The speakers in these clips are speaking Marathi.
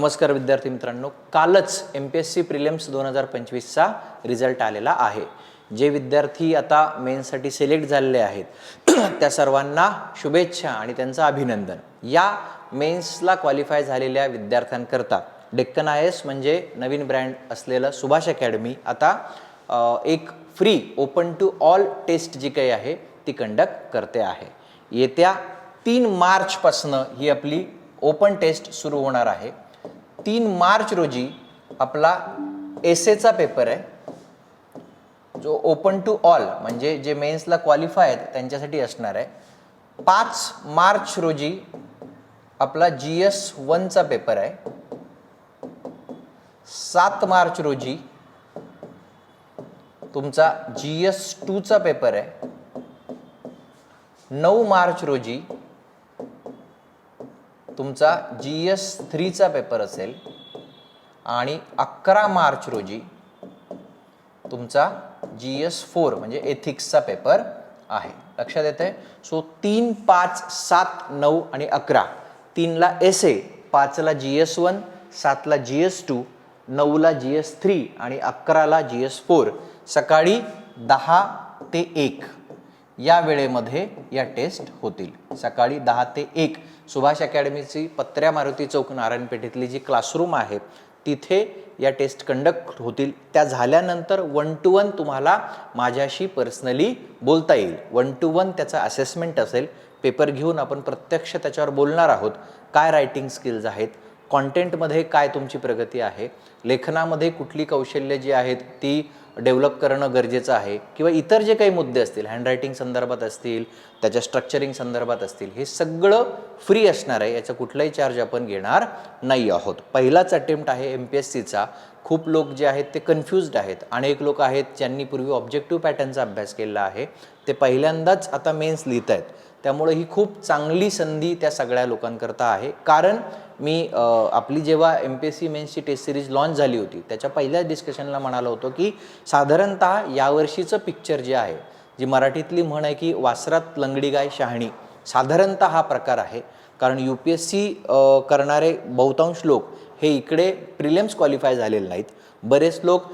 नमस्कार विद्यार्थी मित्रांनो, कालच MPSC प्रिलिम्स 2025चा रिझल्ट आलेला आहे। जे विद्यार्थी आता मेन्ससाठी सिलेक्ट झालेले आहेत त्या सर्वांना शुभेच्छा आणि त्यांचं अभिनंदन। या मेन्सला क्वालिफाय झालेल्या विद्यार्थ्यांकरता डेक्कन IAS म्हणजे नवीन ब्रँड असलेलं सुभाष अकॅडमी आता एक free open to all test जी काही आहे ती कंडक्ट करते आहे। येत्या 3 मार्च पासून ही आपली ओपन टेस्ट सुरू होणार आहे। 3 मार्च रोजी आपला एसेचा पेपर आहे जो ओपन टू ऑल म्हणजे जे मेन्सला क्वालिफाय आहेत त्यांच्यासाठी असणार आहे। 5 मार्च रोजी आपला GS1 चा पेपर आहे। 7 मार्च रोजी तुमचा GS2 चा पेपर आहे। 9 मार्च रोजी तुमचा GS3 चा पेपर असेल आणि 11 मार्च रोजी तुमचा GS4 म्हणजे एथिक्सचा पेपर आहे। लक्षात येतंय? सो 3, 5, 7, 9 आणि 11 3 ला एसए, 5 ला GS1, 7 ला GS2, 9 ला GS3 आणि 11 ला GS4 सकाळी 10 ते 1 या वेळेमध्ये या टेस्ट होतील। सकाळी 10 ते 1 सुभाष अकॅडमीची पत्र्या मारुती चौक नारायण पेठेतली जी क्लासरूम आहे तिथे या टेस्ट कंडक्ट होतील। त्या झाल्यानंतर 1 to 1 तुम्हाला माझ्याशी पर्सनली बोलता येईल। 1 to 1 त्याचा असेसमेंट असेल। पेपर घेऊन आपण प्रत्यक्ष त्याच्यावर बोलणार आहोत। काय रायटिंग स्किल्स आहेत, कॉन्टेंटमध्ये काय तुमची प्रगती आहे, लेखनामध्ये कुठली कौशल्य जी आहेत ती डेव्हलप करणं गरजेचं आहे किंवा इतर जे काही मुद्दे असतील हँडरायटिंग संदर्भात असतील, त्याच्या स्ट्रक्चरिंग संदर्भात असतील, हे सगळं फ्री असणार आहे। याचा कुठलाही चार्ज आपण घेणार नाही आहोत। पहिलाच अटेम्प्ट आहे MPSCचा। खूप लोक जे आहेत ते कन्फ्युज्ड आहेत। अनेक लोक आहेत ज्यांनी पूर्वी ऑब्जेक्टिव्ह पॅटर्नचा अभ्यास केला आहे, ते पहिल्यांदाच आता मेन्स लिहित आहेत। त्यामुळे ही खूप चांगली संधी त्या सगळ्या लोकांकरता आहे। कारण मी आपली जेव्हा MPSC मेन्सची टेस्ट सिरीज लॉन्च झाली होती त्याच्या पहिल्याच डिस्कशनला म्हणालो होतो की साधारणतः यावर्षीचं पिक्चर जे आहे, जी मराठीतली म्हण आहे की वासरात लंगडी गाय शहाणी, साधारणतः हा प्रकार आहे। कारण UPSC करणारे बहुतांश लोक हे इकडे प्रिलिम्स क्वालिफाय झालेले नाहीत। बरेच लोक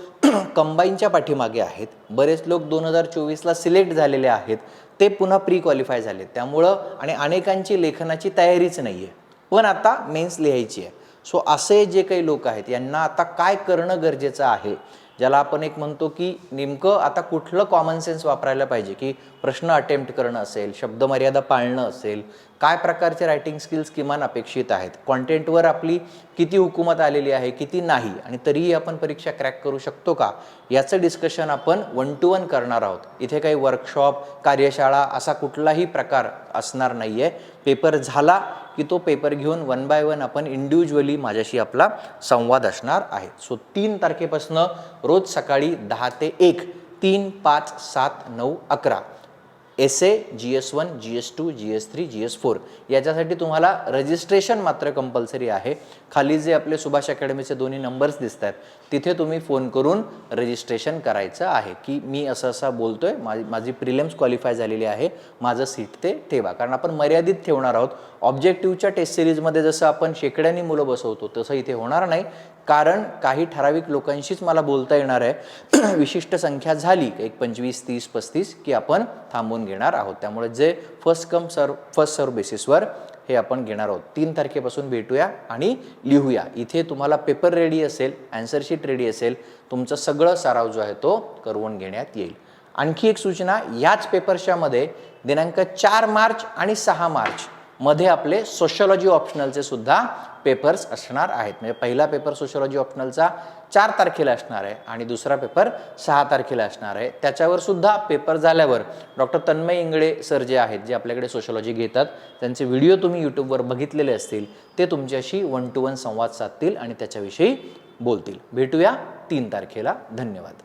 कंबाईनच्या पाठीमागे आहेत। बरेच लोक 2024ला सिलेक्ट झालेले आहेत, ते पुन्हा प्री क्वालिफाय झाले। त्यामुळं आणि अनेकांची लेखनाची तयारीच नाही आहे, पण आता मेन्स लिहायची आहे। सो असे जे काही लोक आहेत यांना आता काय करणं गरजेचं आहे, ज्याला आपण एक म्हणतो की नेमकं आता कुठलं कॉमन सेन्स वापरायला पाहिजे, की प्रश्न अटेम्प्ट करणं असेल, शब्दमर्यादा पाळणं असेल, काय प्रकारचे रायटिंग स्किल्स किमान अपेक्षित आहेत, कॉन्टेंटवर आपली किती हुकूमत आलेली आहे, किती नाही, आणि तरीही आपण परीक्षा क्रॅक करू शकतो का, याचं डिस्कशन आपण 1 to 1 करणार आहोत। इथे काही वर्कशॉप, कार्यशाळा असा कुठलाही प्रकार असणार नाही आहे। पेपर झाला की तो पेपर घेऊन 1 by 1 आपण इंडिव्हिज्युअली माझ्याशी आपला संवाद असणार आहे। सो 3 तारखेपासून रोज सकाळी 10 ते 1 3, 5, 7, 9, 11 SA, GS1, GS2, GS3, GS4 याच्यासाठी तुम्हाला रजिस्ट्रेशन मात्र कंपल्सरी आहे। खाली जे आपले सुभाष अकॅडमीचे दोन्ही नंबर्स दिसत आहेत तिथे तुम्ही फोन करून रजिस्ट्रेशन करायचं आहे की मी असं बोलतोय, माझी प्रिलिम्स क्वालिफाय झालेली आहे, माझं सीट ते ठेवा। कारण आपण मर्यादित ठेवणार आहोत। ऑब्जेक्टिव्हच्या टेस्ट सिरीजमध्ये जसं आपण शेकड्यांनी मुलं बसवतो तसं इथे होणार नाही, कारण काही ठराविक लोकांशीच मला बोलता येणार आहे। विशिष्ट संख्या झाली एक 25, 30, 35 की आपण थांबून घेणार आहोत। त्यामुळे जे फर्स्ट कम फर्स्ट सर्व बेसिसवर हे आपण घेणार आहोत। 3 तारखेपासून भेटूया आणि लिहूया। इथे तुम्हाला पेपर रेडी असेल, आन्सर शीट रेडी असेल, तुमचं सगळं सराव जो आहे तो करवून घेण्यात येईल। आणखी एक सूचना, याच पेपरच्या मध्ये दिनांक 4 मार्च आणि 6 मार्च मध्ये आपले सोशियोलॉजी ऑप्शनलचे सुद्धा पेपर्स असणार आहेत। म्हणजे पहिला पेपर सोशियोलॉजी ऑप्शनलचा 4 तारखेला असणार आहे आणि दुसरा पेपर 6 तारखेला असणार आहे। त्याच्यावर सुद्धा पेपर झाल्यावर डॉक्टर तन्मय इंगळे सर जे आहेत, जे आपल्याकडे सोशियोलॉजी घेतात, त्यांचे व्हिडिओ तुम्ही यूट्यूबवर बघितलेले असतील, ते तुमच्याशी 1 to 1 संवाद साधतील आणि त्याच्याविषयी बोलतील। भेटूया 3 तारखेला। धन्यवाद।